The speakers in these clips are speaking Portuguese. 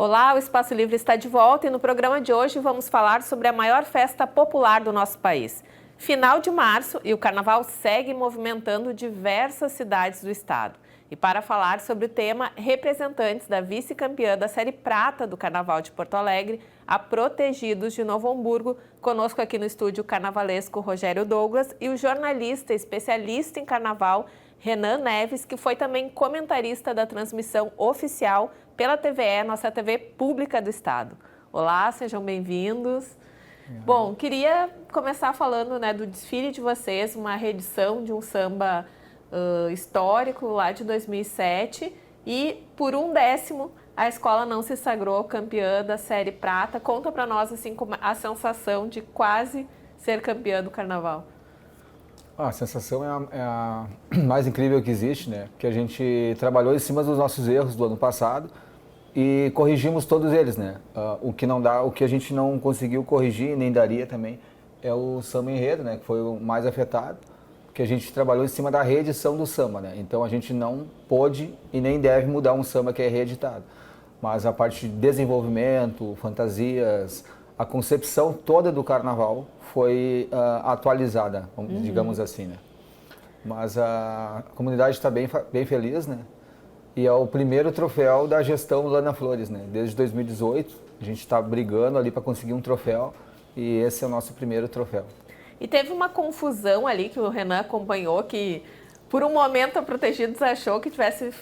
Olá, o Espaço Livre está de volta e no programa de hoje vamos falar sobre a maior festa popular do nosso país. Final de março e o Carnaval segue movimentando diversas cidades do estado. E para falar sobre o tema, representantes da vice-campeã da Série Prata do Carnaval de Porto Alegre, a Protegidos de Novo Hamburgo, conosco aqui no estúdio carnavalesco Rogério Douglas e o jornalista especialista em carnaval Renan Neves, que foi também comentarista da transmissão oficial pela TVE, nossa TV pública do estado. Olá, sejam bem-vindos. Bom, queria começar falando do desfile de vocês, uma reedição de um samba histórico lá de 2007 e por 1/10 a escola não se sagrou campeã da Série Prata. Conta para nós assim a sensação de quase ser campeã do Carnaval. A sensação é a mais incrível que existe, né? Que a gente trabalhou em cima dos nossos erros do ano passado e corrigimos todos eles, né? O que não dá, o que a gente não conseguiu corrigir, nem daria também, é o samba enredo, né? Que foi o mais afetado, que a gente trabalhou em cima da reedição do samba, né? Então a gente não pôde e nem deve mudar um samba que é reeditado. Mas a parte de desenvolvimento, fantasias, a concepção toda do carnaval foi atualizada, digamos assim, né? Mas a comunidade está bem feliz, né? E é o primeiro troféu da gestão Lana Flores, né? Desde 2018, a gente está brigando ali para conseguir um troféu e esse é o nosso primeiro troféu. E teve uma confusão ali que o Renan acompanhou, que por um momento a Protegidos achou que tivesse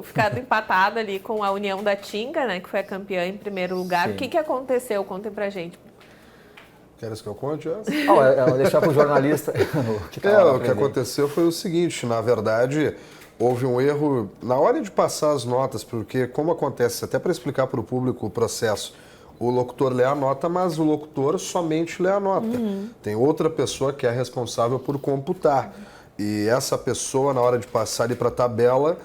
ficado empatado ali com a União da Tinga, né? Que foi a campeã em primeiro lugar. Sim. O que aconteceu? Contem pra gente. Queres que eu conte essa? Vou deixar para o jornalista. O que aconteceu foi o seguinte, na verdade, houve um erro na hora de passar as notas, porque como acontece, até para explicar para o público o processo, o locutor lê a nota, mas o locutor somente lê a nota. Tem outra pessoa que é responsável por computar. E essa pessoa, na hora de passar ali para a tabela,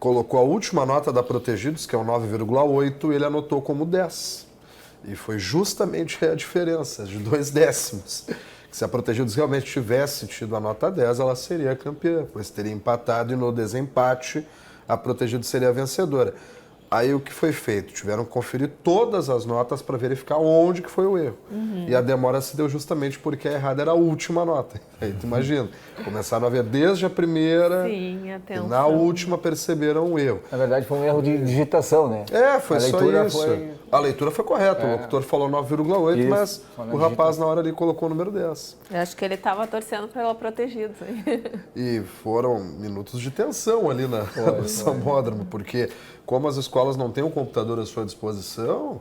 colocou a última nota da Protegidos, que é o 9,8, e ele anotou como 10. E foi justamente a diferença de 0,2. Se a Protegidos realmente tivesse tido a nota 10, ela seria campeã, pois teria empatado e no desempate a Protegidos seria a vencedora. Aí o que foi feito? Tiveram que conferir todas as notas para verificar onde que foi o erro. E a demora se deu justamente porque a errada era a última nota. Aí tu imagina, começaram a ver desde a primeira e na última perceberam o erro. Na verdade foi um erro de digitação, né? Foi só isso. A leitura foi correta, o locutor falou 9,8, mas o rapaz na hora ali colocou o número 10. Eu acho que ele estava torcendo pela Protegidos. E foram minutos de tensão ali no sambódromo, porque como as escolas não têm um computador à sua disposição,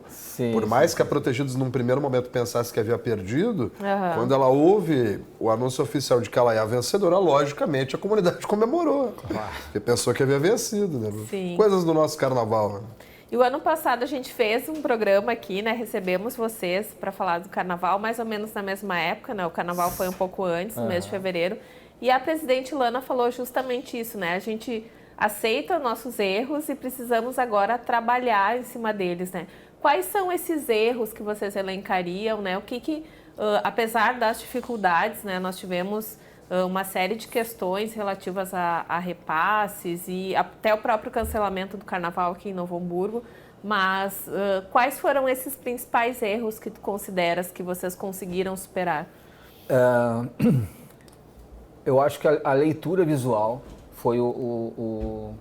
por mais que a Protegidos num primeiro momento pensasse que havia perdido, quando ela ouve o anúncio oficial de que ela é a vencedora, logicamente a comunidade comemorou, porque pensou que havia vencido, né? Coisas do nosso carnaval, né? E o ano passado a gente fez um programa aqui, né? Recebemos vocês para falar do carnaval, mais ou menos na mesma época, né? O carnaval foi um pouco antes, no mês de fevereiro. E a presidente Lana falou justamente isso, né? A gente aceita nossos erros e precisamos agora trabalhar em cima deles, né? Quais são esses erros que vocês elencariam, né? O que apesar das dificuldades, né? Nós tivemos uma série de questões relativas a repasses e até o próprio cancelamento do carnaval aqui em Novo Hamburgo, mas quais foram esses principais erros que tu consideras que vocês conseguiram superar? Eu acho que a leitura visual foi o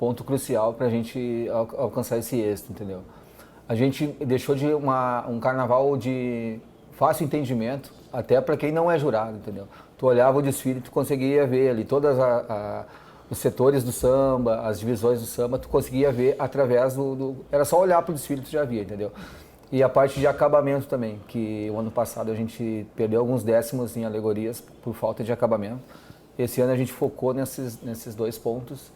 ponto crucial para a gente alcançar esse êxito, entendeu? A gente deixou de um carnaval de fácil entendimento, até para quem não é jurado, entendeu? Tu olhava o desfile, tu conseguia ver ali todos os setores do samba, as divisões do samba, tu conseguia ver através era só olhar para o desfile, tu já via, entendeu? E a parte de acabamento também, que o ano passado a gente perdeu alguns décimos em alegorias por falta de acabamento. Esse ano a gente focou nesses dois pontos.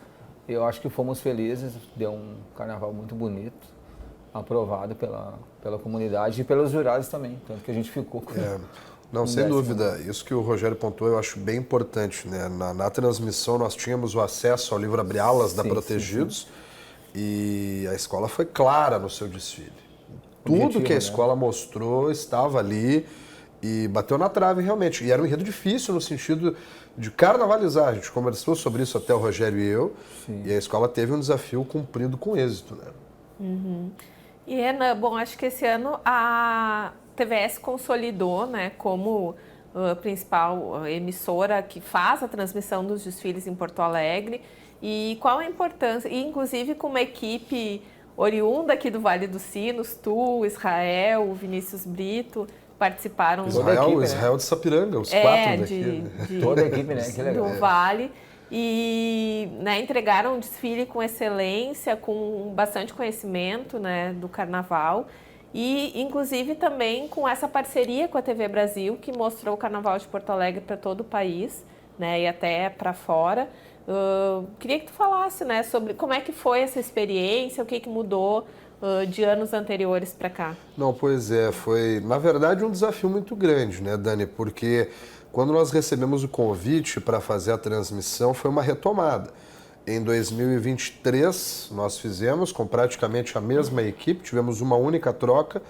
Eu acho que fomos felizes, deu um carnaval muito bonito, aprovado pela comunidade e pelos jurados também, tanto que a gente ficou com... Não, sem dúvida. Isso que o Rogério pontuou eu acho bem importante, né? Na transmissão nós tínhamos o acesso ao livro Abre Alas da Protegidos e a escola foi clara no seu desfile. Tudo que a escola mostrou estava ali e bateu na trave realmente. E era um enredo difícil no sentido de carnavalizar. A gente conversou sobre isso até o Rogério e eu. E a escola teve um desafio cumprido com êxito, né? E, Ana, bom, acho que esse ano a TVS consolidou, né, como principal emissora que faz a transmissão dos desfiles em Porto Alegre. E qual a importância, e inclusive com uma equipe oriunda aqui do Vale dos Sinos, tu, Israel, o Vinícius Brito, participaram Israel de Sapiranga, os quatro daqui. Toda a equipe, né? Que legal. Do Vale. E, né, entregaram um desfile com excelência, com bastante conhecimento, né, do carnaval. E, inclusive, também com essa parceria com a TV Brasil, que mostrou o Carnaval de Porto Alegre para todo o país, né, e até para fora. Queria que tu falasse, né, sobre como é que foi essa experiência, o que mudou de anos anteriores para cá. Não, pois é, foi, na verdade, um desafio muito grande, né, Dani? Porque quando nós recebemos o convite para fazer a transmissão, foi uma retomada. Em 2023, nós fizemos com praticamente a mesma equipe, tivemos uma única troca,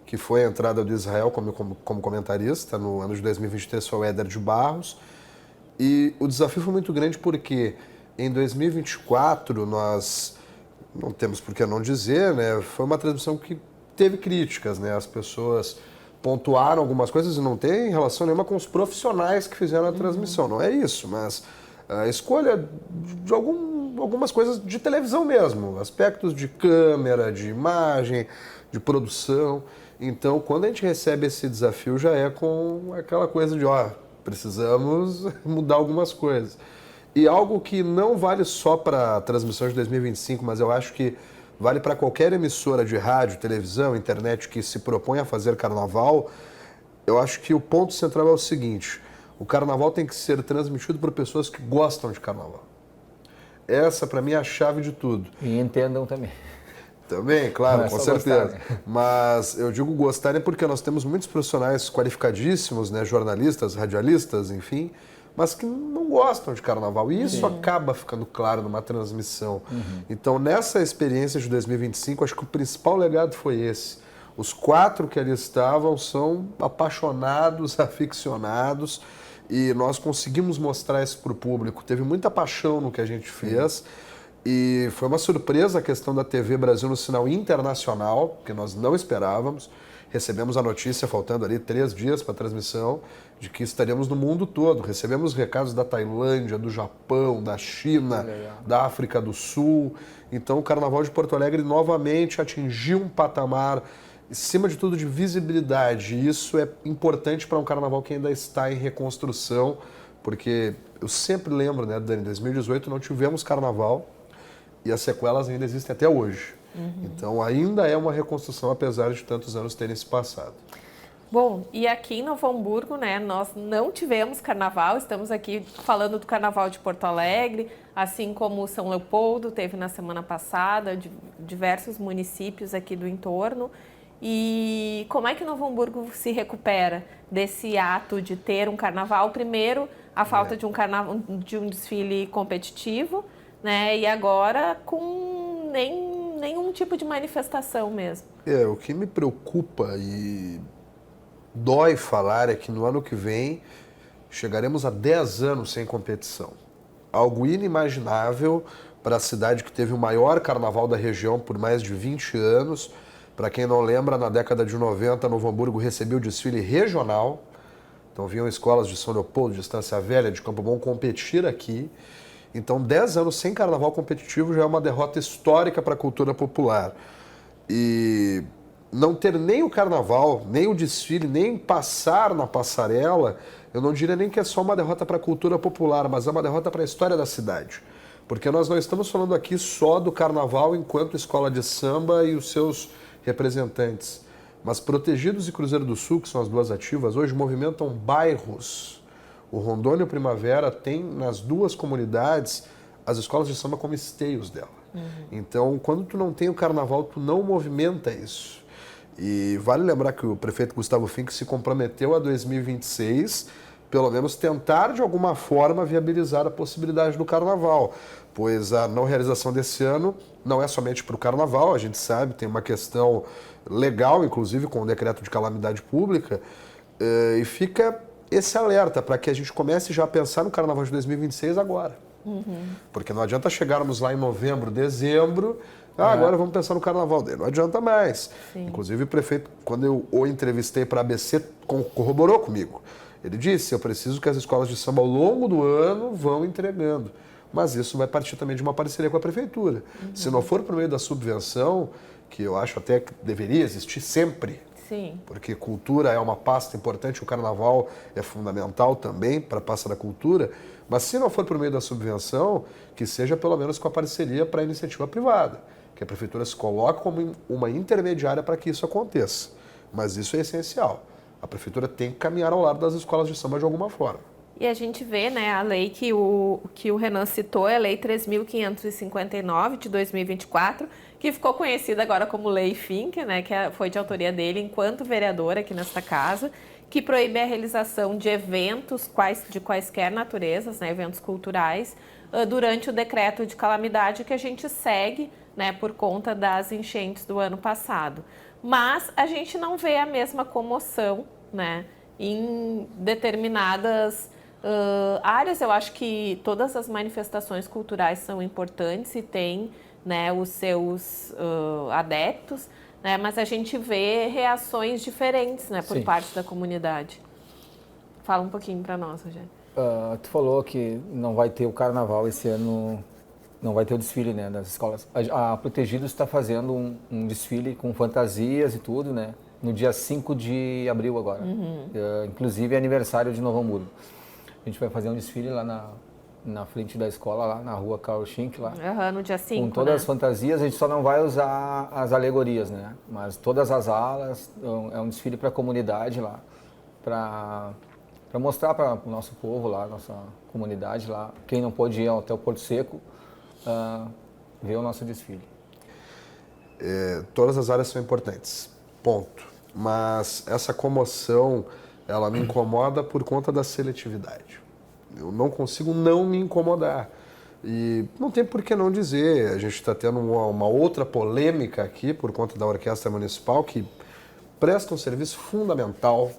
que foi a entrada do Israel como comentarista. No ano de 2023 foi o Éder de Barros. E o desafio foi muito grande porque em 2024 nós, não temos por que não dizer, né, foi uma transmissão que teve críticas, né, as pessoas pontuaram algumas coisas e não tem relação nenhuma com os profissionais que fizeram a transmissão, não é isso, mas a escolha de algumas coisas de televisão mesmo, aspectos de câmera, de imagem, de produção. Então, quando a gente recebe esse desafio, já é com aquela coisa de, precisamos mudar algumas coisas. E algo que não vale só para a transmissão de 2025, mas eu acho que vale para qualquer emissora de rádio, televisão, internet que se propõe a fazer carnaval, eu acho que o ponto central é o seguinte: o carnaval tem que ser transmitido por pessoas que gostam de carnaval. Essa, para mim, é a chave de tudo. E entendam também. Também, claro, com certeza. Gostar, né? Mas eu digo gostarem porque nós temos muitos profissionais qualificadíssimos, né, jornalistas, radialistas, enfim, mas que não gostam de carnaval. E isso acaba ficando claro numa transmissão. Então, nessa experiência de 2025, acho que o principal legado foi esse. Os 4 que ali estavam são apaixonados, aficionados, e nós conseguimos mostrar isso para o público. Teve muita paixão no que a gente fez. E foi uma surpresa a questão da TV Brasil no sinal internacional, que nós não esperávamos. Recebemos a notícia, faltando ali 3 dias para a transmissão, de que estaríamos no mundo todo. Recebemos recados da Tailândia, do Japão, da China, da África do Sul. Então o Carnaval de Porto Alegre novamente atingiu um patamar, acima de tudo, de visibilidade. E isso é importante para um carnaval que ainda está em reconstrução, porque eu sempre lembro, né, Dani, em 2018 não tivemos carnaval, e as sequelas ainda existem até hoje. Então ainda é uma reconstrução, apesar de tantos anos terem se passado. Bom, e aqui em Novo Hamburgo, né, nós não tivemos carnaval, estamos aqui falando do Carnaval de Porto Alegre, assim como São Leopoldo teve na semana passada, diversos municípios aqui do entorno. E como é que Novo Hamburgo se recupera desse ato de ter um carnaval? Primeiro, a falta de um desfile competitivo, né? E agora com nenhum tipo de manifestação mesmo. O que me preocupa e dói falar é que no ano que vem chegaremos a 10 anos sem competição. Algo inimaginável para a cidade que teve o maior carnaval da região por mais de 20 anos. Para quem não lembra, na década de 90, Novo Hamburgo recebeu o desfile regional. Então vinham escolas de São Leopoldo, de Estância Velha, de Campo Bom competir aqui. Então 10 anos sem carnaval competitivo já é uma derrota histórica para a cultura popular. E não ter nem o carnaval, nem o desfile, nem passar na passarela, eu não diria nem que é só uma derrota para a cultura popular, mas é uma derrota para a história da cidade. Porque nós não estamos falando aqui só do carnaval enquanto escola de samba e os seus representantes. Mas Protegidos e Cruzeiro do Sul, que são as duas ativas, hoje movimentam bairros. O Rondônia e o Primavera tem nas duas comunidades as escolas de samba como esteios dela. Então, quando tu não tem o carnaval, tu não movimenta isso. E vale lembrar que o prefeito Gustavo Fink se comprometeu a 2026, pelo menos tentar de alguma forma viabilizar a possibilidade do carnaval, pois a não realização desse ano não é somente para o carnaval, a gente sabe, tem uma questão legal, inclusive com o decreto de calamidade pública, e fica esse alerta para que a gente comece já a pensar no carnaval de 2026 agora. Porque não adianta chegarmos lá em novembro, dezembro, agora vamos pensar no carnaval dele. Não adianta mais. Sim. Inclusive o prefeito, quando eu o entrevistei para a ABC, corroborou comigo. Ele disse, eu preciso que as escolas de samba ao longo do ano vão entregando. Mas isso vai partir também de uma parceria com a prefeitura. Se não for por meio da subvenção, que eu acho até que deveria existir sempre, Sim. porque cultura é uma pasta importante, o carnaval é fundamental também para a pasta da cultura, mas se não for por meio da subvenção, que seja pelo menos com a parceria para a iniciativa privada, que a prefeitura se coloque como uma intermediária para que isso aconteça. Mas isso é essencial. A prefeitura tem que caminhar ao lado das escolas de samba de alguma forma. E a gente vê, né, a lei que o Renan citou, é a Lei 3.559 de 2024, que ficou conhecida agora como Lei Finck, né, que foi de autoria dele enquanto vereador aqui nesta casa, que proíbe a realização de eventos de quaisquer naturezas, né, eventos culturais, durante o decreto de calamidade que a gente segue, né, por conta das enchentes do ano passado. Mas a gente não vê a mesma comoção, né, em determinadas áreas. Eu acho que todas as manifestações culturais são importantes e têm, né, os seus adeptos, né, mas a gente vê reações diferentes, né, por parte da comunidade. Fala um pouquinho para nós, Rogério. Tu falou que não vai ter o carnaval esse ano, não vai ter o desfile, né, das escolas. A Protegidos está fazendo um desfile com fantasias e tudo, né, no dia 5 de abril agora. Inclusive é aniversário de Novo Hamburgo. A gente vai fazer um desfile lá na frente da escola, lá na rua Carl Schink, lá. No dia 5, com todas as fantasias. A gente só não vai usar as alegorias, né? Mas todas as alas, é um desfile para a comunidade lá, para mostrar para o nosso povo lá, nossa comunidade lá, quem não pôde ir até o Porto Seco, ver o nosso desfile. Todas as áreas são importantes, ponto. Mas essa comoção, ela me incomoda por conta da seletividade. Eu não consigo não me incomodar. E não tem por que não dizer. A gente está tendo uma outra polêmica aqui por conta da Orquestra Municipal, que presta um serviço fundamental,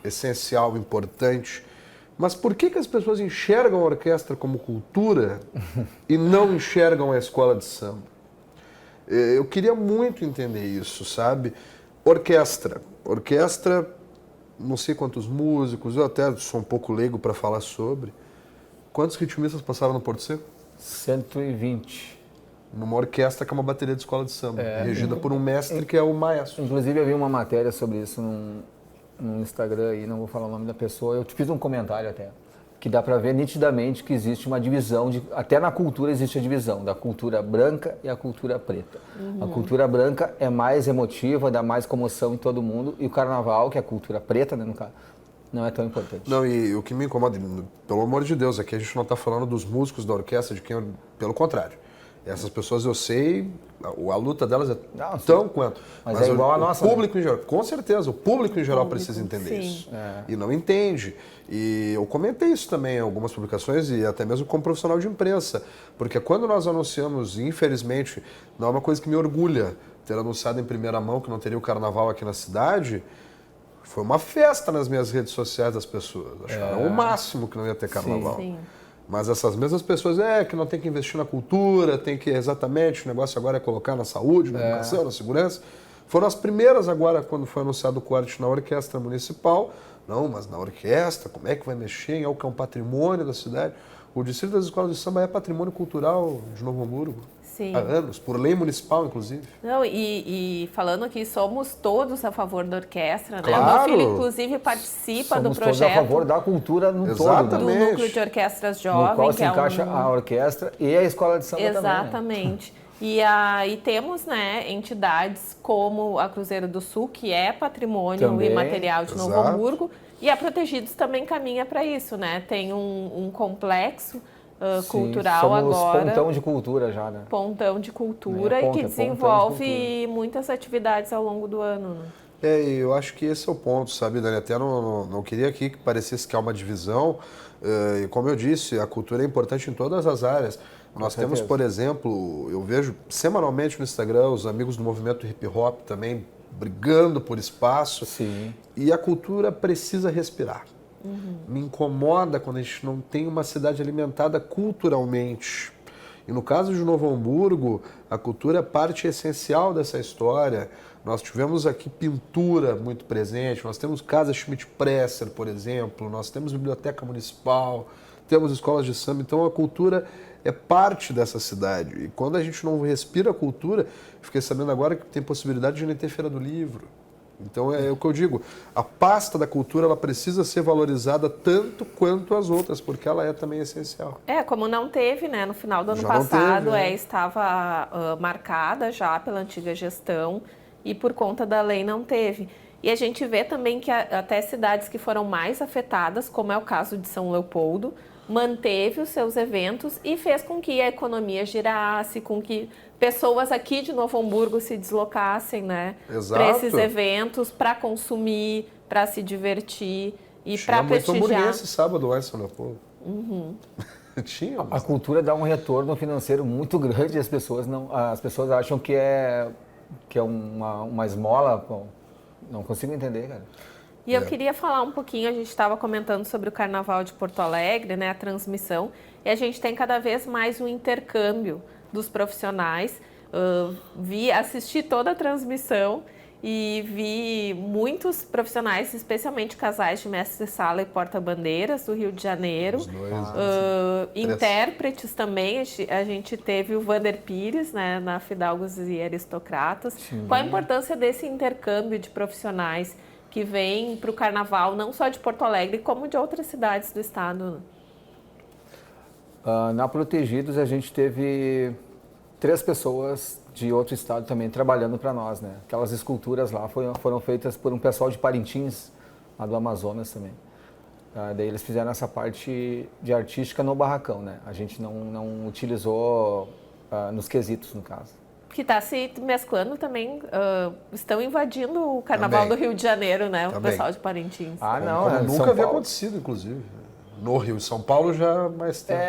essencial, importante. Mas por que as pessoas enxergam a orquestra como cultura e não enxergam a escola de samba? Eu queria muito entender isso, sabe? Orquestra, não sei quantos músicos, eu até sou um pouco leigo para falar sobre. Quantos ritmistas passaram no Porto Seco? 120. Numa orquestra que é uma bateria de escola de samba, regida por um mestre que é o maestro. Inclusive eu vi uma matéria sobre isso no Instagram aí, não vou falar o nome da pessoa, eu te fiz um comentário até, que dá para ver nitidamente que existe uma divisão, até na cultura existe a divisão da cultura branca e a cultura preta. A cultura branca é mais emotiva, dá mais comoção em todo mundo, e o carnaval, que é a cultura preta, né, no caso, não é tão importante. Não, e o que me incomoda, pelo amor de Deus, aqui a gente não está falando dos músicos da orquestra, pelo contrário. Essas pessoas eu sei, a luta delas é tão quanto. Mas é igual a nossa. O público em geral, com certeza, o público em geral precisa entender isso. E não entende. E eu comentei isso também em algumas publicações e até mesmo como profissional de imprensa. Porque quando nós anunciamos, infelizmente, não é uma coisa que me orgulha ter anunciado em primeira mão que não teria o carnaval aqui na cidade, foi uma festa nas minhas redes sociais das pessoas. Acharam o máximo que não ia ter carnaval. Sim. Mas essas mesmas pessoas, que não tem que investir na cultura, tem que exatamente, o negócio agora é colocar na saúde, na educação, na segurança. Foram as primeiras agora, quando foi anunciado o corte na orquestra municipal. Não, mas na orquestra, como é que vai mexer em algo que é um patrimônio da cidade? O Distrito das Escolas de Samba é patrimônio cultural de Novo Hamburgo. Sim. Há anos, por lei municipal, inclusive. Não, e falando aqui, somos todos a favor da orquestra, né? Claro. O meu filho, inclusive, participa do projeto. Somos todos a favor da cultura no todo, né? Do núcleo de orquestras jovens. No qual se encaixa a orquestra e a escola de samba também. Exatamente. E aí temos, né, entidades como a Cruzeiro do Sul, que é patrimônio também, imaterial de Novo Hamburgo, e a Protegidos também caminha para isso, né? Tem um complexo cultural somos agora. Pontão de cultura já, né? Pontão de cultura e que desenvolve muitas atividades ao longo do ano, né? Eu acho que esse é o ponto, sabe, Dani? Até não queria aqui que parecesse que há uma divisão. E como eu disse, a cultura é importante em todas as áreas. Nós temos, por exemplo, eu vejo semanalmente no Instagram os amigos do movimento hip hop também brigando por espaço. Sim. E a cultura precisa respirar. Me incomoda quando a gente não tem uma cidade alimentada culturalmente. E no caso de Novo Hamburgo, a cultura é parte essencial dessa história. Nós tivemos aqui pintura muito presente, nós temos Casa Schmidt-Presser, por exemplo, nós temos biblioteca municipal, temos escolas de samba, então a cultura é parte dessa cidade. E quando a gente não respira a cultura, fiquei sabendo agora que tem possibilidade de não ter Feira do Livro. Então é o que eu digo, a pasta da cultura ela precisa ser valorizada tanto quanto as outras, porque ela é também essencial. Como não teve, né, no final do ano Já passado, não teve, né? Estava marcada já pela antiga gestão e por conta da lei não teve. E a gente vê também que até cidades que foram mais afetadas, como é o caso de São Leopoldo, manteve os seus eventos e fez com que a economia girasse, com que pessoas aqui de Novo Hamburgo se deslocassem, né, para esses eventos, para consumir, para se divertir e para prestigiar. Tinha muito esse sábado lá em São Leopoldo. Tinha. A cultura dá um retorno financeiro muito grande, as pessoas acham que é uma esmola, pô. Não consigo entender, cara. E eu queria falar um pouquinho, a gente estava comentando sobre o Carnaval de Porto Alegre, né, a transmissão, e a gente tem cada vez mais um intercâmbio dos profissionais. Assisti toda a transmissão e vi muitos profissionais, especialmente casais de mestre-sala e porta-bandeiras do Rio de Janeiro. Os dois, intérpretes também, a gente teve o Vander Pires, né, na Fidalgos e Aristocratas. Sim. Qual a importância desse intercâmbio de profissionais que vêm para o Carnaval, não só de Porto Alegre, como de outras cidades do estado? Na Protegidos, a gente teve 3 pessoas de outro estado também trabalhando para nós, né? Aquelas esculturas lá foram feitas por um pessoal de Parintins, lá do Amazonas também. Daí eles fizeram essa parte de artística no barracão, né? A gente não utilizou nos quesitos, no caso. Que está se mesclando também, estão invadindo o Carnaval também do Rio de Janeiro, né? Também. O pessoal de Parintins. Não, nunca havia acontecido, inclusive. No Rio, São Paulo já mais tempo.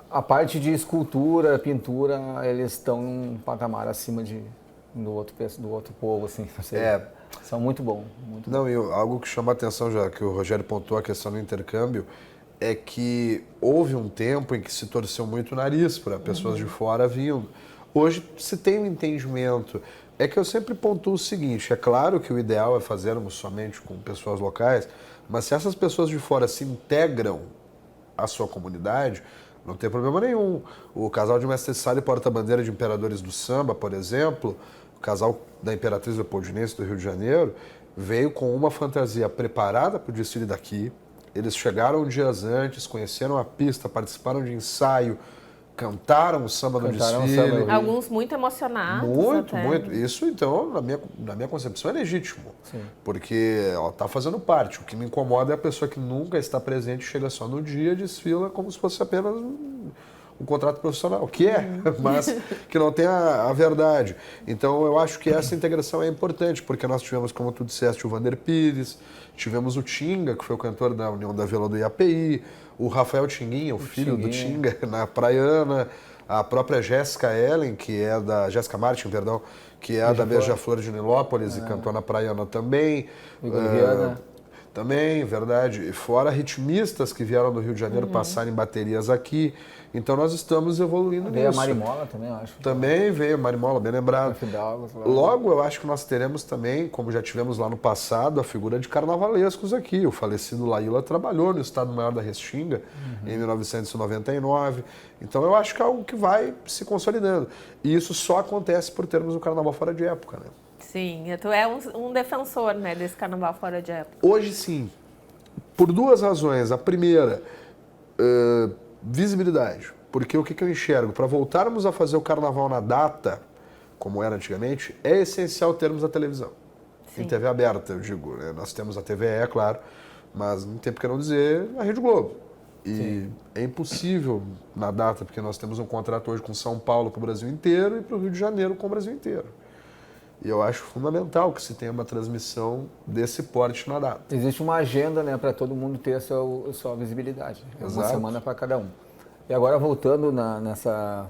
A parte de escultura, pintura, eles estão num patamar acima do outro povo, assim. São muito bons. Algo que chama a atenção, já que o Rogério pontuou a questão do intercâmbio, é que houve um tempo em que se torceu muito o nariz para pessoas de fora vindo. Hoje se tem um entendimento. É que eu sempre pontuo o seguinte, é claro que o ideal é fazermos somente com pessoas locais, mas se essas pessoas de fora se integram à sua comunidade, não tem problema nenhum. O casal de mestre-sala e porta-bandeira de Imperadores do Samba, por exemplo, o casal da Imperatriz Leopoldinense do Rio de Janeiro, veio com uma fantasia preparada para o desfile daqui. Eles chegaram dias antes, conheceram a pista, participaram de ensaio, cantaram o samba no desfile. Alguns muito emocionados. Muito. Isso, então, na minha concepção, é legítimo. Sim. Porque está fazendo parte. O que me incomoda é a pessoa que nunca está presente, chega só no dia, desfila como se fosse apenas um contrato profissional, que mas que não tem a verdade. Então, eu acho que essa integração é importante, porque nós tivemos, como tu disseste, o Vander Pires, tivemos o Tinga, que foi o cantor da União da Vila do IAPI, o Rafael Tinguinha, o filho do Tinga, na Praiana, a própria Jéssica Ellen, que é da Jéssica Martin, perdão, que é da Beija-Flor de Nilópolis e cantou na Praiana também. Também, verdade. E fora ritmistas que vieram do Rio de Janeiro passarem baterias aqui. Então nós estamos evoluindo nisso. Veio a Marimola também, eu acho. Também veio a Marimola, bem lembrado. Logo, eu acho que nós teremos também, como já tivemos lá no passado, a figura de carnavalescos aqui. O falecido Laíla trabalhou no Estado Maior da Restinga em 1999. Então eu acho que é algo que vai se consolidando. E isso só acontece por termos o carnaval fora de época, né? Sim, tu é um defensor, né, desse carnaval fora de época. Hoje sim, por 2 razões. A primeira, visibilidade. Porque o que eu enxergo? Para voltarmos a fazer o carnaval na data, como era antigamente, é essencial termos a televisão. Sim. Em TV aberta, eu digo. Né? Nós temos a TVE, é claro, mas não tem por que não dizer a Rede Globo. E sim, é impossível na data, porque nós temos um contrato hoje com São Paulo para o Brasil inteiro e para o Rio de Janeiro com o Brasil inteiro. E eu acho fundamental que se tenha uma transmissão desse porte na data. Existe uma agenda, né, para todo mundo ter a sua visibilidade. Exato. Uma semana para cada um. E agora voltando nessa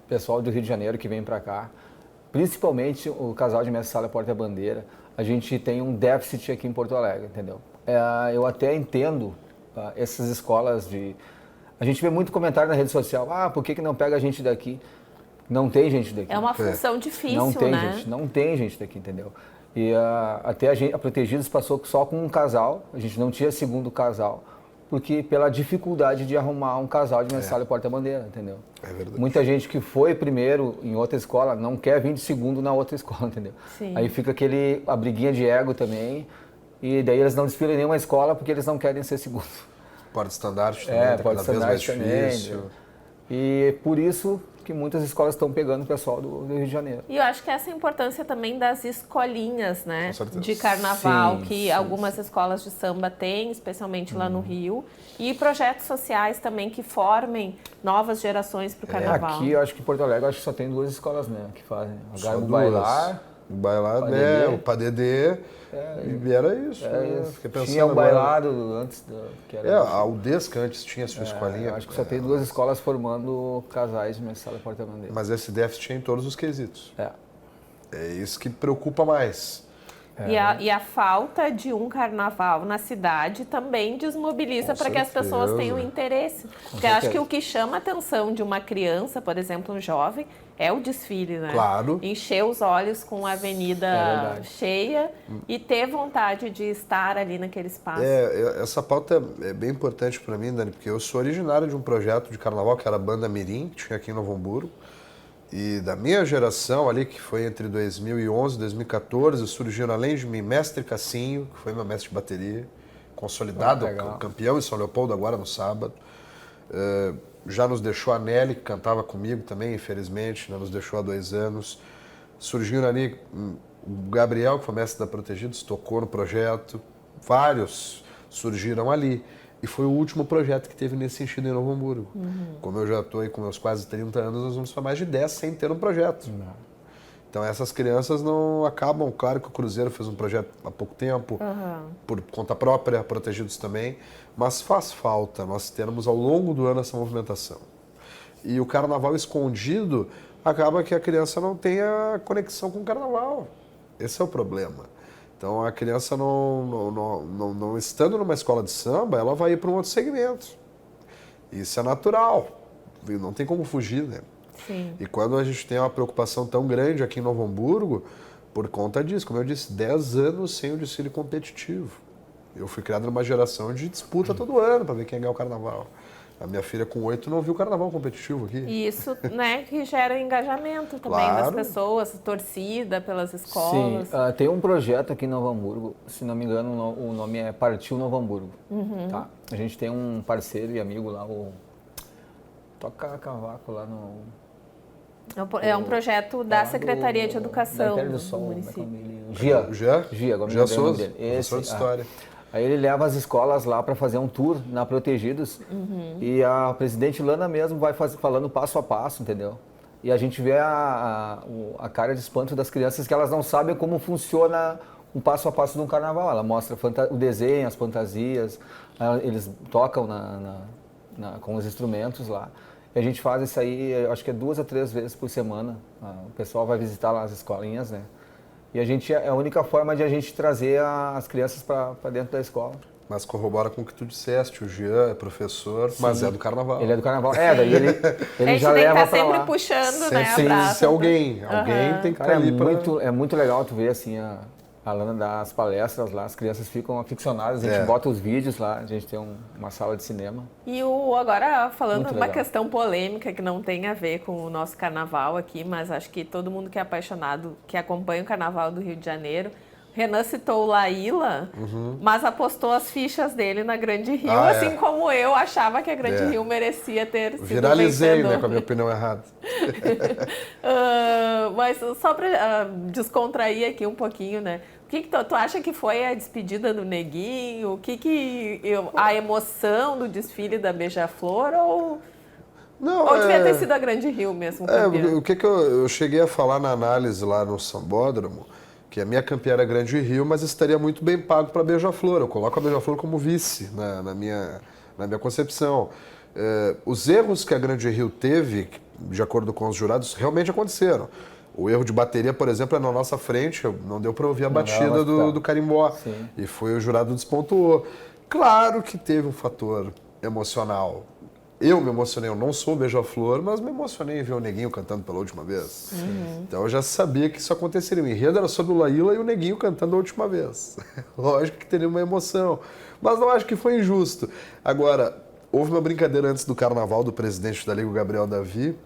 pessoal do Rio de Janeiro que vem para cá, principalmente o casal de mestre-sala e porta-bandeira, a gente tem um déficit aqui em Porto Alegre, entendeu? eu até entendo essas escolas de... A gente vê muito comentário na rede social, por que não pega a gente daqui? Não tem gente daqui. É uma função difícil, não tem né? Gente, não tem gente daqui, entendeu? E até a Protegidos passou só com um casal, a gente não tinha segundo casal, porque pela dificuldade de arrumar um casal de mestre-sala e porta-bandeira, entendeu? É verdade. Muita gente que foi primeiro em outra escola não quer vir de segundo na outra escola, entendeu? Sim. Aí fica a briguinha de ego também, e daí eles não desfilam em nenhuma escola porque eles não querem ser segundo. Porta-estandarte também, tá cada vez mais difícil. E por isso que muitas escolas estão pegando o pessoal do Rio de Janeiro. E eu acho que essa é a importância também das escolinhas, né? Com certeza. De carnaval, Sim, que algumas escolas de samba têm, especialmente lá no Rio. E projetos sociais também que formem novas gerações para o carnaval. Aqui, eu acho que em Porto Alegre, acho que só tem 2 escolas, né? Que fazem. Só Agora o duas. Bailar. O Bailar, o Padedê. E era isso. Fiquei pensando tinha um agora. bailado antes que era. A Udesca antes tinha sua escolinha. Acho que só tem 2 escolas formando casais de mestre-sala e porta-bandeira. Mas esse déficit é em todos os quesitos. É. É isso que preocupa mais. E a falta de um carnaval na cidade também desmobiliza para que as pessoas tenham interesse. Porque eu acho que o que chama a atenção de uma criança, por exemplo, um jovem, é o desfile, né? Claro. Encher os olhos com a avenida cheia e ter vontade de estar ali naquele espaço. Essa pauta é bem importante para mim, Dani, porque eu sou originário de um projeto de carnaval que era a Banda Mirim, que tinha aqui em Novo Hamburgo. E da minha geração ali, que foi entre 2011 e 2014, surgiram além de mim Mestre Cassinho, que foi meu mestre de bateria, consolidado, campeão em São Leopoldo agora no sábado. Já nos deixou a Nelly, que cantava comigo também, infelizmente, nos deixou há 2 anos. Surgiram ali o Gabriel, que foi mestre da Protegidos, tocou no projeto. Vários surgiram ali. E foi o último projeto que teve nesse sentido em Novo Hamburgo. Como eu já estou aí com meus quase 30 anos, nós vamos para mais de 10 sem ter um projeto. Então essas crianças não acabam... Claro que o Cruzeiro fez um projeto há pouco tempo, por conta própria, Protegidos também, mas faz falta nós termos ao longo do ano essa movimentação. E o carnaval escondido acaba que a criança não tem a conexão com o carnaval. Esse é o problema. Então, a criança não estando numa escola de samba, ela vai ir para um outro segmento. Isso é natural, não tem como fugir, né? Sim. E quando a gente tem uma preocupação tão grande aqui em Novo Hamburgo, por conta disso, como eu disse, 10 anos sem o desfile competitivo. Eu fui criado numa geração de disputa todo ano para ver quem ganha o carnaval. A minha filha com 8 não viu carnaval competitivo aqui. E isso, né, que gera engajamento também das pessoas, torcida pelas escolas. Sim, tem um projeto aqui em Novo Hamburgo, se não me engano o nome é Partiu Novo Hamburgo. Tá? A gente tem um parceiro e amigo lá, o Toca Cavaco lá no... É um projeto da Secretaria de Educação do Sol, do município. Gia, agora me lembro o nome dele. Professor de História. Aí ele leva as escolas lá para fazer um tour na Protegidos e a presidente Lana mesmo vai falando passo a passo, entendeu? E a gente vê a cara de espanto das crianças que elas não sabem como funciona um passo a passo de um carnaval. Ela mostra o desenho, as fantasias, eles tocam com os instrumentos lá. E a gente faz isso aí, acho que é 2 a 3 vezes por semana. O pessoal vai visitar lá as escolinhas, né? E é a única forma de a gente trazer as crianças para dentro da escola. Mas corrobora com o que tu disseste, o Jean é professor, mas é do carnaval. Ele é do carnaval. Daí ele já leva para lá. sempre puxando, né, a Tem brasa. que ser alguém tem que estar ali É muito legal tu ver assim a Lana das palestras lá, as crianças ficam aficionadas, a gente bota os vídeos lá, a gente tem uma sala de cinema. E agora falando Muito uma legal. questão polêmica que não tem a ver com o nosso carnaval aqui, mas acho que todo mundo que é apaixonado, que acompanha o carnaval do Rio de Janeiro, Renan citou o Laíla, mas apostou as fichas dele na Grande Rio, assim como eu achava que a Grande Rio merecia ter sido Viralizei, vencedor. né, com a minha opinião errada. Mas só para descontrair aqui um pouquinho, né? O que tu acha que foi a despedida do Neguinho? A emoção do desfile da Beija-Flor ou devia ter sido a Grande Rio mesmo? O que eu cheguei a falar na análise lá no Sambódromo, que a minha campeã era Grande Rio, mas estaria muito bem pago para a Beija-Flor. Eu coloco a Beija-Flor como vice na minha concepção. Os erros que a Grande Rio teve, de acordo com os jurados, realmente aconteceram. O erro de bateria, por exemplo, é na nossa frente, não deu para ouvir a batida do carimbó. Sim. E foi o jurado despontuou. Claro que teve um fator emocional. Eu me emocionei, eu não sou beija-flor, mas me emocionei em ver o Neguinho cantando pela última vez. Então eu já sabia que isso aconteceria. O enredo era sobre o Laíla e o Neguinho cantando a última vez. Lógico que teria uma emoção, mas não acho que foi injusto. Agora, houve uma brincadeira antes do carnaval do presidente da Liga, o Gabriel Davi,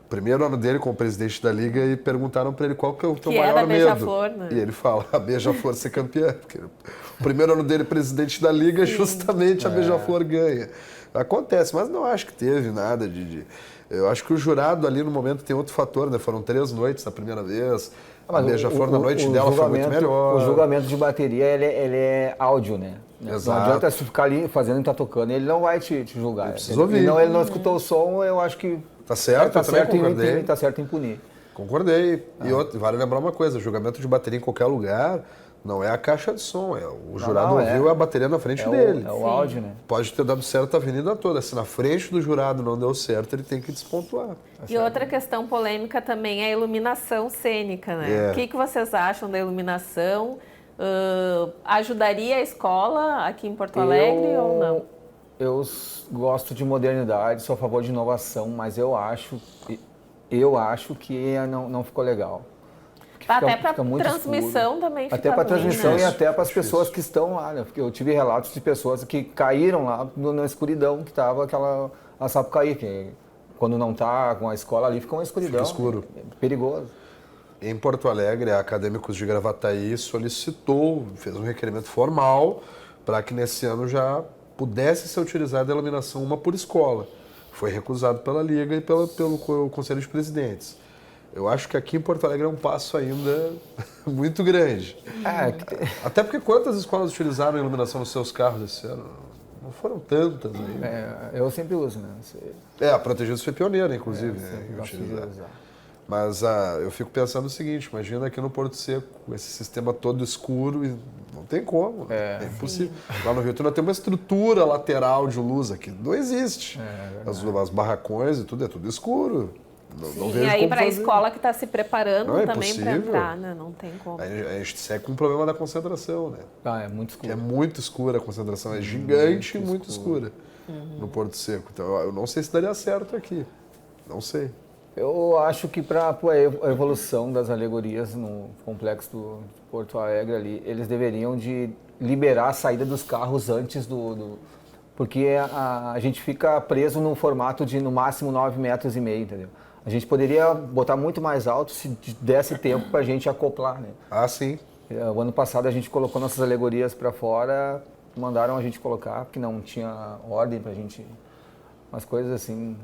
primeiro ano dele como presidente da Liga, e perguntaram para ele qual que é o teu maior medo. Né? E ele fala, a Beija-Flor ser campeã. Porque o primeiro ano dele presidente da Liga, justamente a Beija-Flor ganha. Acontece, mas não acho que teve nada de... Eu acho que o jurado ali no momento tem outro fator, né? Foram 3 noites na primeira vez. A Beija-Flor na noite dela foi muito melhor. O julgamento de bateria, ele é áudio, né? Exato. Não adianta você ficar ali fazendo e tá tocando, ele não vai te julgar. Precisa ouvir. Ele não escutou o som, eu acho que tá certo, tá eu também certo concordei. Tá certo em punir. Concordei. E vale lembrar uma coisa, julgamento de bateria em qualquer lugar não é a caixa de som, o jurado ouviu a bateria na frente dele. É o áudio, né? Pode ter dado certo a avenida toda, se na frente do jurado não deu certo, ele tem que despontuar. E outra questão polêmica também é a iluminação cênica, né? O que vocês acham da iluminação? Ajudaria a escola aqui em Porto Alegre ou não? Eu gosto de modernidade, sou a favor de inovação, mas eu acho que não ficou legal. Até para transmissão também fica até para transmissão, né? E até para as pessoas que estão lá, né? Porque eu tive relatos de pessoas que caíram lá na escuridão, que estava a Sapucaí, que quando não está com a escola ali, fica uma escuridão. Fica escuro. É perigoso. Em Porto Alegre, a Acadêmicos de Gravataí solicitou, fez um requerimento formal para que nesse ano já pudesse ser utilizada a iluminação uma por escola. Foi recusado pela Liga e pelo Conselho de Presidentes. Eu acho que aqui em Porto Alegre é um passo ainda muito grande. Até porque quantas escolas utilizaram a iluminação nos seus carros esse ano? Não foram tantas aí. Eu sempre uso, né? A Protegidos foi pioneira, inclusive. Mas eu fico pensando o seguinte, imagina aqui no Porto Seco, esse sistema todo escuro, e não tem como, é impossível. Lá no Rio tu não tem uma estrutura lateral de luz aqui, não existe. As barracões e tudo, é tudo escuro. Não vejo e aí como para a fazer. escola que está se preparando Não, também para entrar, né? Não tem como. A gente segue com o problema da concentração, né? É muito escuro. Que é muito escura a concentração, é gigante e muito escura no Porto Seco. Então eu não sei se daria certo aqui, não sei. Eu acho que para a evolução das alegorias no complexo do Porto Alegre ali, eles deveriam de liberar a saída dos carros antes porque a gente fica preso no formato de no máximo 9,5 metros, entendeu? A gente poderia botar muito mais alto se desse tempo para a gente acoplar, né? Sim. O ano passado a gente colocou nossas alegorias para fora, mandaram a gente colocar, porque não tinha ordem para a gente, umas coisas assim.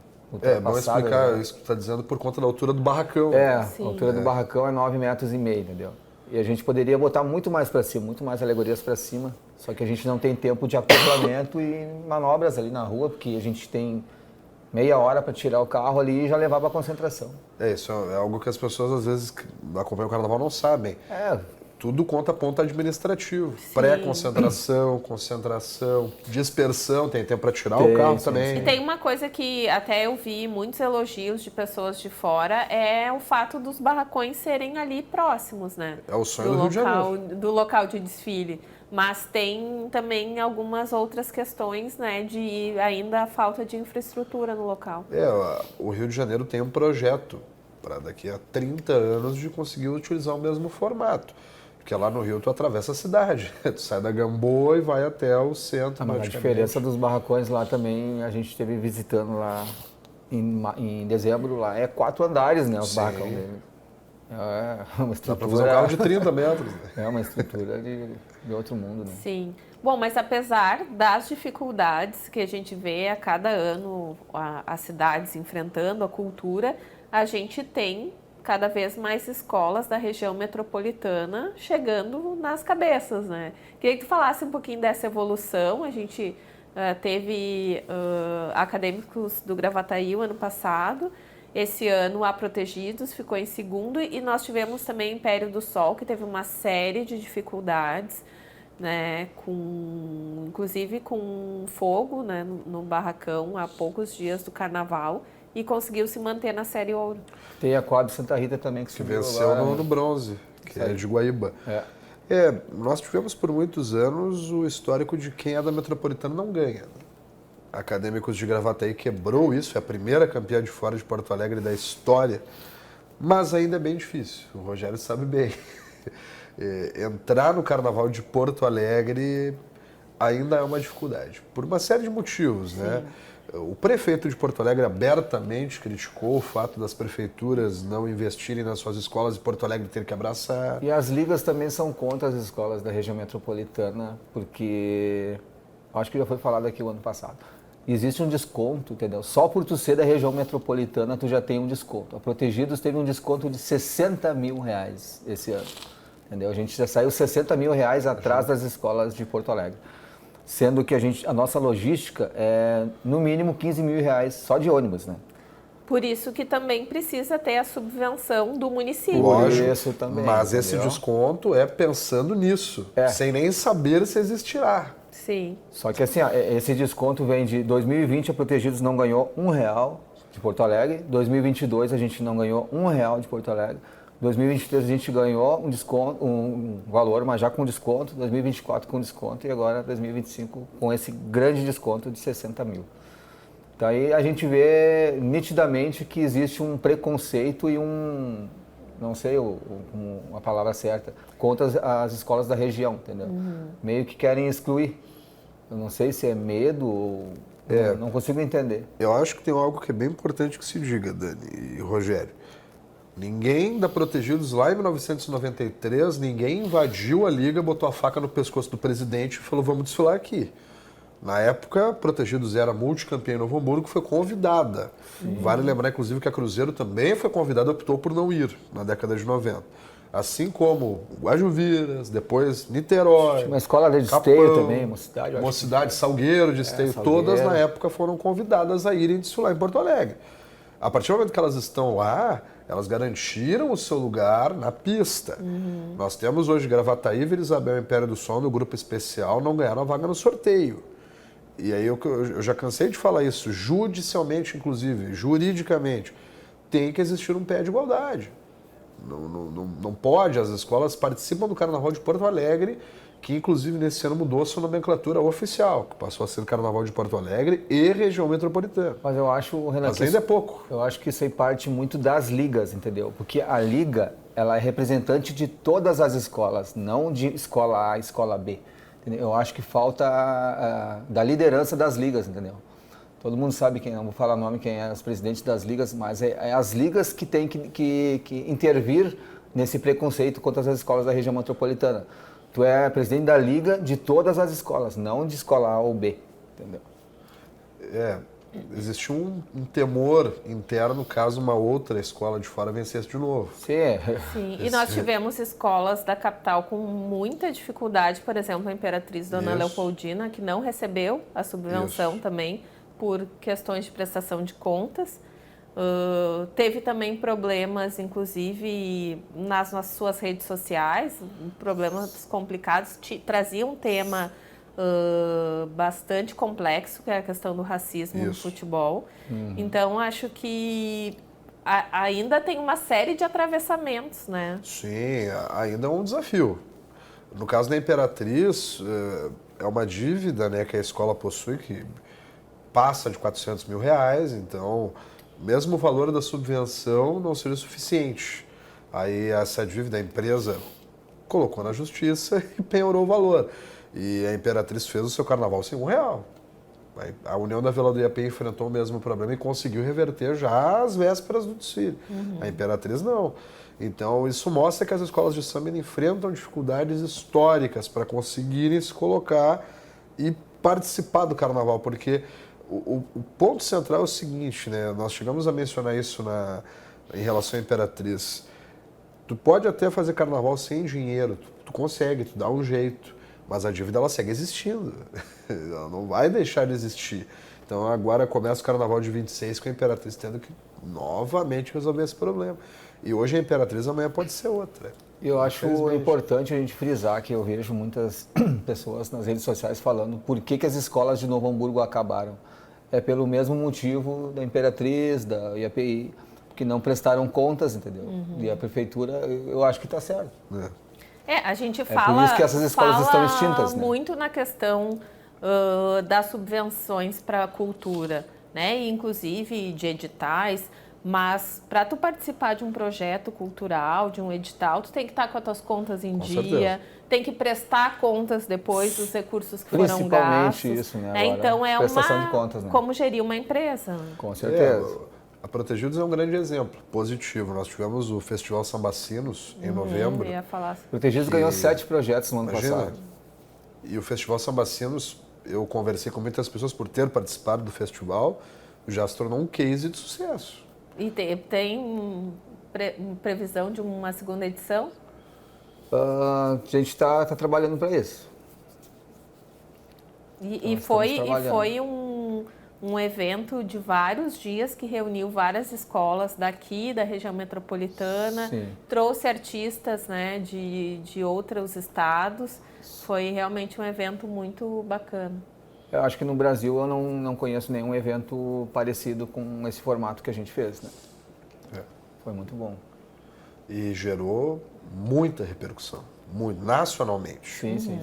Bom explicar isso que tu está dizendo por conta da altura do barracão. A altura do barracão é 9,5 metros, entendeu? E a gente poderia botar muito mais para cima, muito mais alegorias para cima, só que a gente não tem tempo de acoplamento e manobras ali na rua, porque a gente tem meia hora para tirar o carro ali e já levar para a concentração. Isso é algo que as pessoas às vezes que acompanham o carnaval não sabem. Tudo conta ponto administrativo. Pré-concentração, concentração, dispersão, tem tempo para tirar o carro também. E tem uma coisa que até eu vi muitos elogios de pessoas de fora, é o fato dos barracões serem ali próximos, né? É o sonho do Rio de Janeiro. Do local de desfile. Mas tem também algumas outras questões, né, de ainda a falta de infraestrutura no local. O Rio de Janeiro tem um projeto para daqui a 30 anos de conseguir utilizar o mesmo formato. Porque lá no Rio tu atravessa a cidade, tu sai da Gamboa e vai até o centro. Mas a diferença dos barracões lá também, a gente esteve visitando lá em dezembro, lá é 4 andares, né, os barracões dele. É uma estrutura... Dá para fazer um carro de 30 metros. Né? É uma estrutura de outro mundo, né? Sim. Bom, mas apesar das dificuldades que a gente vê a cada ano as cidades enfrentando, a cultura, a gente tem cada vez mais escolas da região metropolitana chegando nas cabeças, né? Queria que tu falasse um pouquinho dessa evolução. A gente teve Acadêmicos do Gravataí o ano passado. Esse ano a Protegidos ficou em segundo e nós tivemos também Império do Sol, que teve uma série de dificuldades, né, inclusive com fogo, né, no barracão há poucos dias do carnaval, e conseguiu se manter na Série Ouro. Tem a quadra de Santa Rita também que venceu no bronze, que é de Guaíba. Nós tivemos por muitos anos o histórico de quem é da Metropolitana não ganha. Acadêmicos de Gravataí quebrou isso, é a primeira campeã de fora de Porto Alegre da história, mas ainda é bem difícil, o Rogério sabe bem. Entrar no Carnaval de Porto Alegre ainda é uma dificuldade, por uma série de motivos, né? O prefeito de Porto Alegre abertamente criticou o fato das prefeituras não investirem nas suas escolas e Porto Alegre ter que abraçar. E as ligas também são contra as escolas da região metropolitana, porque acho que já foi falado aqui o ano passado. Existe um desconto, entendeu? Só por tu ser da região metropolitana, tu já tem um desconto. A Protegidos teve um desconto de R$60 mil esse ano, entendeu? A gente já saiu R$60 mil atrás das escolas de Porto Alegre. Sendo que a nossa logística é, no mínimo, R$15 mil só de ônibus, né? Por isso que também precisa ter a subvenção do município. Lógico, isso também, mas entendeu? esse desconto é pensando nisso, sem nem saber se existirá. Sim. Só que assim, esse desconto vem de 2020, a Protegidos não ganhou R$1 de Porto Alegre, 2022 a gente não ganhou R$1 de Porto Alegre, 2023 a gente ganhou um desconto, um valor, mas já com desconto, 2024 com desconto e agora 2025 com esse grande desconto de R$60 mil. Então aí a gente vê nitidamente que existe um preconceito e não sei a palavra certa, contra as escolas da região, entendeu? Meio que querem excluir. Eu não sei se é medo ou... não consigo entender. Eu acho que tem algo que é bem importante que se diga, Dani e Rogério. Ninguém da Protegidos lá em 1993, ninguém invadiu a liga, botou a faca no pescoço do presidente e falou, vamos desfilar aqui. Na época, Protegidos era multicampeã em Novo Hamburgo, foi convidada. Vale lembrar, inclusive, que a Cruzeiro também foi convidada, optou por não ir na década de 90. Assim como Guajuviras, depois Niterói. Uma escola de Esteio também, Mocidade, Salgueiro de Esteio, todas na época foram convidadas a irem desfilar em Porto Alegre. A partir do momento que elas estão lá, elas garantiram o seu lugar na pista. Nós temos hoje Gravataí, Vila Isabel e Império do Som, no grupo especial, não ganharam a vaga no sorteio. E aí eu já cansei de falar isso, judicialmente, inclusive, juridicamente, tem que existir um pé de igualdade. Não pode, as escolas participam do Carnaval de Porto Alegre, que inclusive nesse ano mudou sua nomenclatura oficial, que passou a ser Carnaval de Porto Alegre e região metropolitana. Mas eu acho, Renato, mas ainda é pouco. Eu acho que isso aí parte muito das ligas, entendeu? Porque a liga, ela é representante de todas as escolas, não de escola A e escola B. Entendeu? Eu acho que falta da liderança das ligas, entendeu? Todo mundo sabe quem, não vou falar nome, quem é os presidentes das ligas, mas é as ligas que têm que intervir nesse preconceito contra as escolas da região metropolitana. Tu é presidente da liga de todas as escolas, não de escola A ou B, entendeu? Existe um temor interno caso uma outra escola de fora vencesse de novo. Sim, e nós tivemos escolas da capital com muita dificuldade, por exemplo, a Imperatriz Dona Leopoldina, que não recebeu a subvenção também por questões de prestação de contas. Teve também problemas, inclusive, nas suas redes sociais, problemas complicados, trazia um tema bastante complexo, que é a questão do racismo no futebol. Então, acho que ainda tem uma série de atravessamentos, né? Sim, ainda é um desafio. No caso da Imperatriz, é uma dívida, né, que a escola possui, que passa de R$400 mil, então, mesmo o valor da subvenção não seria suficiente. Aí essa dívida a empresa colocou na justiça e penhorou o valor. E a Imperatriz fez o seu carnaval sem R$1. A União da Vila do Iapê enfrentou o mesmo problema e conseguiu reverter já às vésperas do desfile. A Imperatriz não. Então isso mostra que as escolas de samba enfrentam dificuldades históricas para conseguirem se colocar e participar do carnaval, porque o ponto central é o seguinte, né? Nós chegamos a mencionar isso em relação à Imperatriz. Tu pode até fazer carnaval sem dinheiro, tu consegue, tu dá um jeito, mas a dívida ela segue existindo, ela não vai deixar de existir. Então agora começa o carnaval de 26 com a Imperatriz tendo que novamente resolver esse problema. E hoje a Imperatriz, amanhã pode ser outra. Eu acho importante a gente frisar que eu vejo muitas pessoas nas redes sociais falando por que as escolas de Novo Hamburgo acabaram. é pelo mesmo motivo da Imperatriz, da IAPI, que não prestaram contas, entendeu? E a prefeitura, eu acho que está certo. A gente fala, por isso que essas escolas estão extintas, né? Muito na questão das subvenções para a cultura, né? E, inclusive de editais, mas para tu participar de um projeto cultural, de um edital, tu tem que estar com as tuas contas em dia, certeza. Tem que prestar contas depois dos recursos que foram gastos. Principalmente isso, né? Agora, então é prestação de contas, né? Como gerir uma empresa. Com certeza. A Protegidos é um grande exemplo positivo. Nós tivemos o Festival Sambacinos em novembro. Eu ia falar assim. Protegidos ganhou 7 projetos no ano passado. E o Festival Sambacinos, eu conversei com muitas pessoas por ter participado do festival, já se tornou um case de sucesso. E tem previsão de uma segunda edição? A gente está trabalhando para isso. E foi um evento de vários dias que reuniu várias escolas daqui, da região metropolitana, Sim. Trouxe artistas, né, de outros estados. Foi realmente um evento muito bacana. Eu acho que no Brasil eu não conheço nenhum evento parecido com esse formato que a gente fez, né? Foi muito bom. E gerou muita repercussão, muito, nacionalmente. Sim.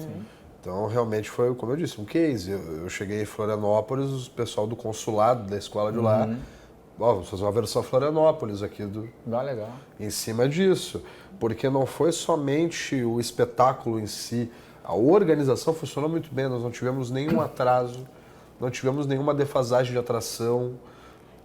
Então, realmente foi, como eu disse, um case. Eu cheguei em Florianópolis, o pessoal do consulado da escola de lá, vamos fazer uma versão Florianópolis aqui Legal. Em cima disso. Porque não foi somente o espetáculo em si, a organização funcionou muito bem, nós não tivemos nenhum atraso, não tivemos nenhuma defasagem de atração.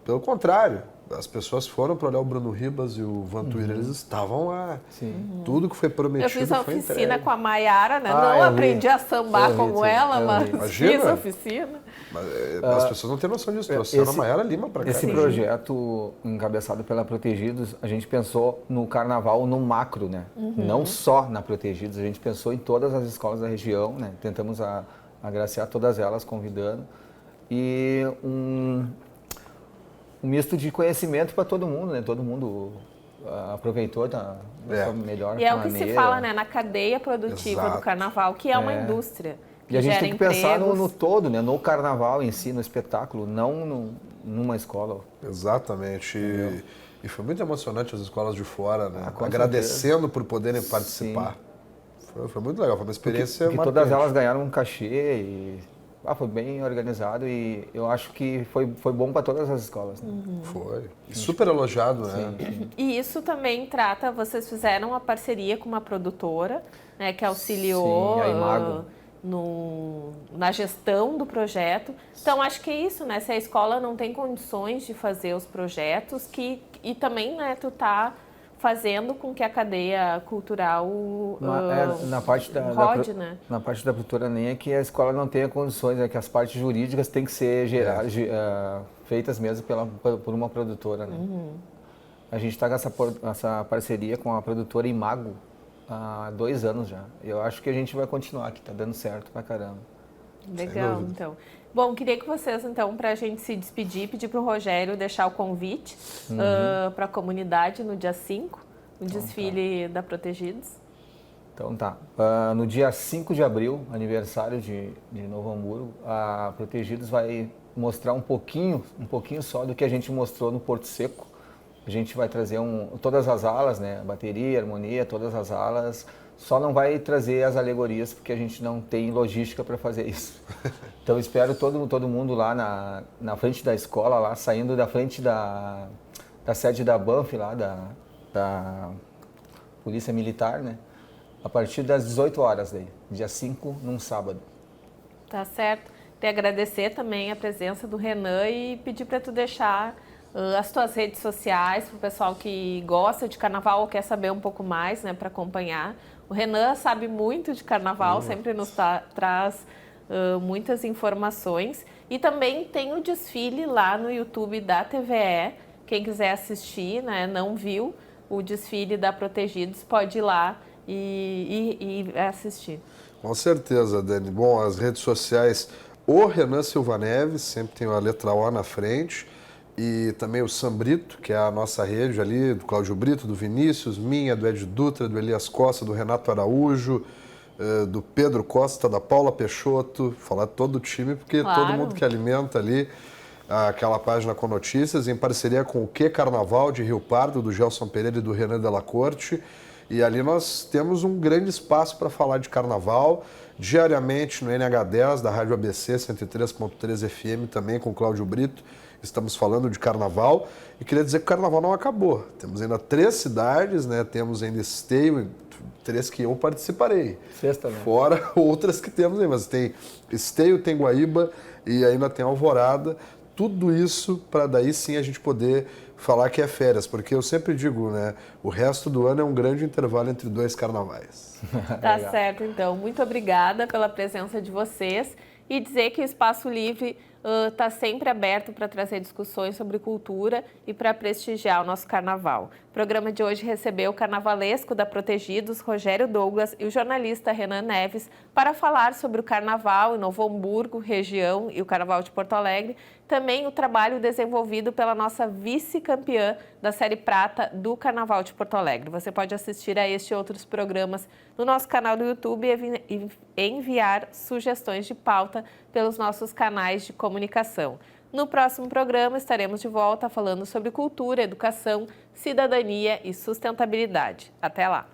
Pelo contrário, as pessoas foram para olhar o Bruno Ribas e o Vantuíra, eles estavam lá. Sim. Tudo que foi prometido foi entregue. Eu fiz a oficina com a Maiara, né? Não aprendi a sambar como ela, mas fiz a oficina. Mas as pessoas não têm noção disso. Trouxeram a Maiara Lima para cá. Esse projeto, encabeçado pela Protegidos, a gente pensou no carnaval no macro, né? Não só na Protegidos, a gente pensou em todas as escolas da região, né? Tentamos agraciar todas elas, convidando. E um misto de conhecimento para todo mundo, né? Todo mundo aproveitou da sua melhor maneira. E é o que se fala, né? Na cadeia produtiva do carnaval, que é uma indústria. E a gente tem que pensar no todo, né? No carnaval em si, no espetáculo, não numa escola. Exatamente. E foi muito emocionante as escolas de fora, né? Agradecendo por poderem participar. Foi muito legal, foi uma experiência porque todas elas ganharam um cachê e foi bem organizado e eu acho que foi bom para todas as escolas. Né? Foi. E super elogiado, né? Sim. E isso também trata, vocês fizeram uma parceria com uma produtora, né, que auxiliou a Imago. Na gestão do projeto. Então, acho que é isso, né? Se a escola não tem condições de fazer os projetos, e também, né, tu tá fazendo com que a cadeia cultural na parte rode, né? Na parte da produtora nem é que a escola não tenha condições, é que as partes jurídicas têm que ser feitas mesmo por uma produtora, né? A gente está com essa parceria com a produtora Imago há 2 anos já. Eu acho que a gente vai continuar, que está dando certo pra caramba. Legal, então. Bom, queria que vocês, então, para a gente se despedir, pedir para o Rogério deixar o convite para a comunidade no dia 5, no desfile da Protegidos. Então tá. No dia 5 de abril, aniversário de Novo Hamburgo, a Protegidos vai mostrar um pouquinho só do que a gente mostrou no Porto Seco. A gente vai trazer todas as alas, né? Bateria, harmonia, todas as alas. Só não vai trazer as alegorias porque a gente não tem logística para fazer isso. Então espero todo mundo lá na frente da escola, lá saindo da frente da sede da Banff, lá da Polícia Militar, né? A partir das 18 horas, daí, dia 5, num sábado. Tá certo. Te agradecer também a presença do Renan e pedir para tu deixar as tuas redes sociais para o pessoal que gosta de carnaval ou quer saber um pouco mais, né, para acompanhar. O Renan sabe muito de carnaval, sempre nos traz muitas informações. E também tem o desfile lá no YouTube da TVE. Quem quiser assistir, né, não viu o desfile da Protegidos, pode ir lá e assistir. Com certeza, Dani. Bom, as redes sociais, o Renan Silva Neves, sempre tem a letra O na frente. E também o Sam Brito, que é a nossa rede ali, do Cláudio Brito, do Vinícius, minha, do Ed Dutra, do Elias Costa, do Renato Araújo, do Pedro Costa, da Paula Peixoto, falar todo o time, porque todo mundo que alimenta ali. aquela página com notícias, em parceria com o Que Carnaval de Rio Pardo, do Gelson Pereira e do Renan Della Corte. E ali nós temos um grande espaço para falar de carnaval, diariamente no NH10 da Rádio ABC 103.3 FM, também com Cláudio Brito. Estamos falando de carnaval e queria dizer que o carnaval não acabou. Temos ainda 3 cidades, né? Temos ainda Esteio, 3 que eu participarei. Sexta, né? Fora outras que temos aí, mas tem Esteio, tem Guaíba e ainda tem Alvorada. Tudo isso para daí sim a gente poder falar que é férias, porque eu sempre digo, né? O resto do ano é um grande intervalo entre 2 carnavais. Tá certo, então. Muito obrigada pela presença de vocês e dizer que o Espaço Livre está sempre aberto para trazer discussões sobre cultura e para prestigiar o nosso carnaval. O programa de hoje recebeu o carnavalesco da Protegidos, Rogério Douglas, e o jornalista Renan Neves para falar sobre o carnaval em Novo Hamburgo, região, e o carnaval de Porto Alegre. Também o trabalho desenvolvido pela nossa vice-campeã da Série Prata do Carnaval de Porto Alegre. Você pode assistir a este e outros programas no nosso canal do YouTube e enviar sugestões de pauta pelos nossos canais de comunicação. No próximo programa estaremos de volta falando sobre cultura, educação, cidadania e sustentabilidade. Até lá!